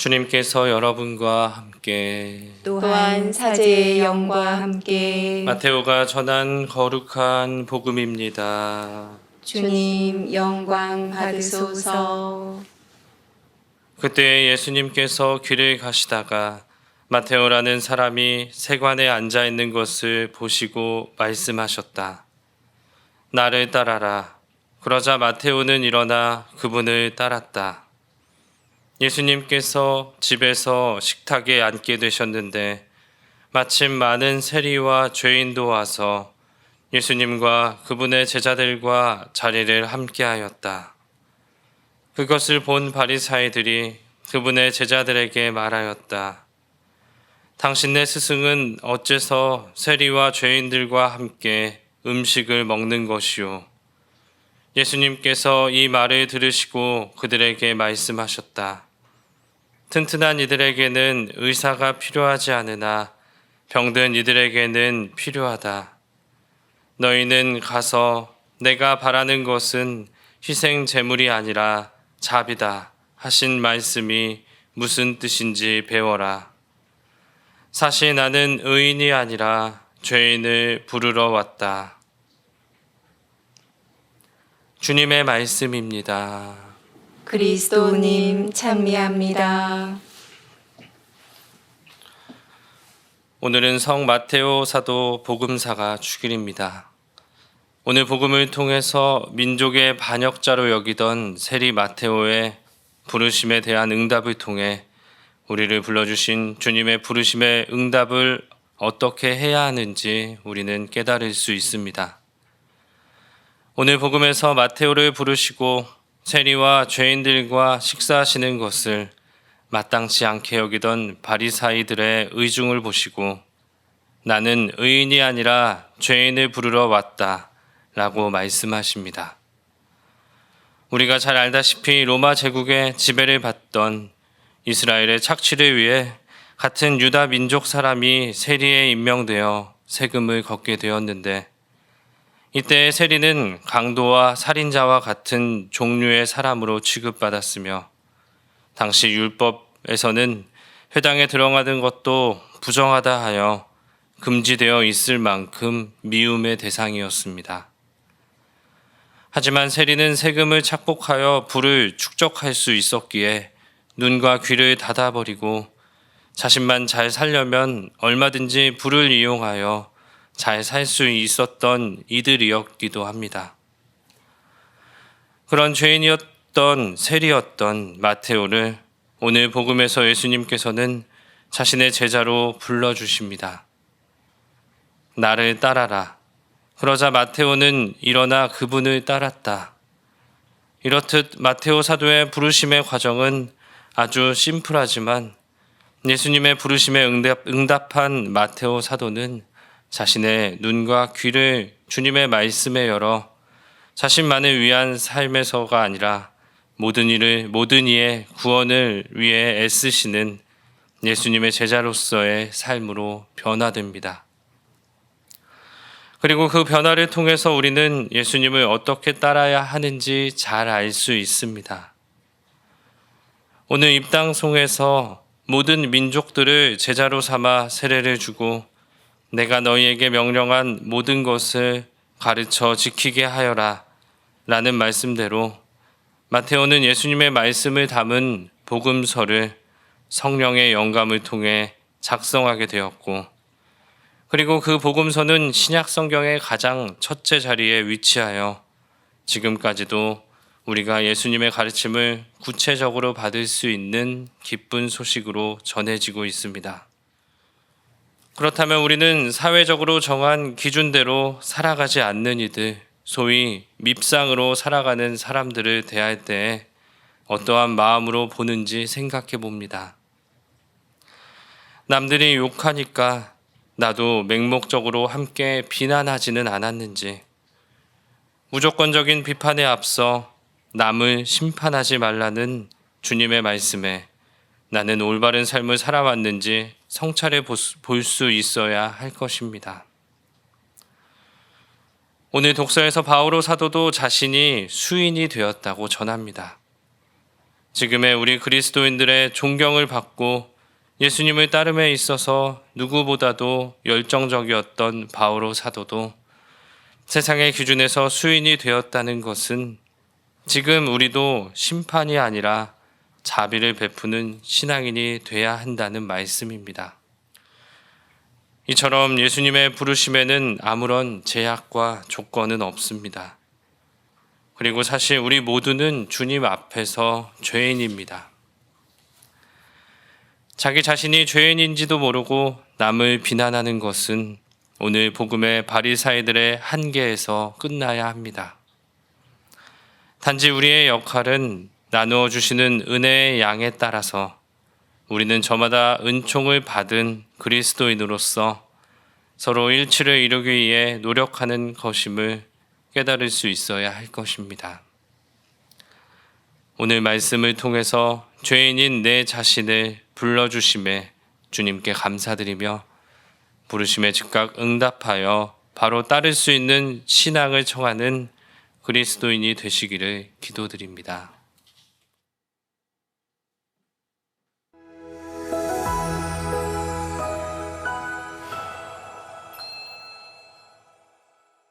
주님께서 여러분과 함께 또한 사제의 영과 함께 마테오가 전한 거룩한 복음입니다. 주님 영광 받으소서. 그때 예수님께서 길을 가시다가 마테오라는 사람이 세관에 앉아 있는 것을 보시고 말씀하셨다. 나를 따라라. 그러자 마테오는 일어나 그분을 따랐다. 예수님께서 집에서 식탁에 앉게 되셨는데 마침 많은 세리와 죄인도 와서 예수님과 그분의 제자들과 자리를 함께하였다. 그것을 본 바리사이들이 그분의 제자들에게 말하였다. 당신네 스승은 어째서 세리와 죄인들과 함께 음식을 먹는 것이오? 예수님께서 이 말을 들으시고 그들에게 말씀하셨다. 튼튼한 이들에게는 의사가 필요하지 않으나 병든 이들에게는 필요하다. 너희는 가서 내가 바라는 것은 희생 제물이 아니라 자비다 하신 말씀이 무슨 뜻인지 배워라. 사실 나는 의인이 아니라 죄인을 부르러 왔다. 주님의 말씀입니다. 그리스도님 찬미합니다. 오늘은 성 마테오 사도 복음사가 주길입니다. 오늘 복음을 통해서 민족의 반역자로 여기던 세리 마테오의 부르심에 대한 응답을 통해 우리를 불러주신 주님의 부르심의 응답을 어떻게 해야 하는지 우리는 깨달을 수 있습니다. 오늘 복음에서 마테오를 부르시고 세리와 죄인들과 식사하시는 것을 마땅치 않게 여기던 바리사이들의 의중을 보시고 나는 의인이 아니라 죄인을 부르러 왔다 라고 말씀하십니다. 우리가 잘 알다시피 로마 제국의 지배를 받던 이스라엘의 착취를 위해 같은 유다 민족 사람이 세리에 임명되어 세금을 걷게 되었는데 이때 세리는 강도와 살인자와 같은 종류의 사람으로 취급받았으며 당시 율법에서는 회당에 들어가는 것도 부정하다 하여 금지되어 있을 만큼 미움의 대상이었습니다. 하지만 세리는 세금을 착복하여 부를 축적할 수 있었기에 눈과 귀를 닫아버리고 자신만 잘 살려면 얼마든지 부를 이용하여 잘 살 수 있었던 이들이었기도 합니다. 그런 죄인이었던 세리였던 마테오를 오늘 복음에서 예수님께서는 자신의 제자로 불러주십니다. 나를 따라라. 그러자 마테오는 일어나 그분을 따랐다. 이렇듯 마테오 사도의 부르심의 과정은 아주 심플하지만 예수님의 부르심에 응답한 마테오 사도는 자신의 눈과 귀를 주님의 말씀에 열어 자신만을 위한 삶에서가 아니라 모든 이의 구원을 위해 애쓰시는 예수님의 제자로서의 삶으로 변화됩니다. 그리고 그 변화를 통해서 우리는 예수님을 어떻게 따라야 하는지 잘 알 수 있습니다. 오늘 입당송에서 모든 민족들을 제자로 삼아 세례를 주고 내가 너희에게 명령한 모든 것을 가르쳐 지키게 하여라 라는 말씀대로 마테오는 예수님의 말씀을 담은 복음서를 성령의 영감을 통해 작성하게 되었고 그리고 그 복음서는 신약 성경의 가장 첫째 자리에 위치하여 지금까지도 우리가 예수님의 가르침을 구체적으로 받을 수 있는 기쁜 소식으로 전해지고 있습니다. 그렇다면 우리는 사회적으로 정한 기준대로 살아가지 않는 이들, 소위 밉상으로 살아가는 사람들을 대할 때 어떠한 마음으로 보는지 생각해 봅니다. 남들이 욕하니까 나도 맹목적으로 함께 비난하지는 않았는지, 무조건적인 비판에 앞서 남을 심판하지 말라는 주님의 말씀에 나는 올바른 삶을 살아왔는지 성찰해 볼 수 있어야 할 것입니다. 오늘 독서에서 바오로 사도도 자신이 수인이 되었다고 전합니다. 지금의 우리 그리스도인들의 존경을 받고 예수님을 따름에 있어서 누구보다도 열정적이었던 바오로 사도도 세상의 기준에서 수인이 되었다는 것은 지금 우리도 심판이 아니라 자비를 베푸는 신앙인이 돼야 한다는 말씀입니다. 이처럼 예수님의 부르심에는 아무런 제약과 조건은 없습니다. 그리고 사실 우리 모두는 주님 앞에서 죄인입니다. 자기 자신이 죄인인지도 모르고 남을 비난하는 것은 오늘 복음의 바리사이들의 한계에서 끝나야 합니다. 단지 우리의 역할은 나누어 주시는 은혜의 양에 따라서 우리는 저마다 은총을 받은 그리스도인으로서 서로 일치를 이루기 위해 노력하는 것임을 깨달을 수 있어야 할 것입니다. 오늘 말씀을 통해서 죄인인 내 자신을 불러주심에 주님께 감사드리며 부르심에 즉각 응답하여 바로 따를 수 있는 신앙을 청하는 그리스도인이 되시기를 기도드립니다.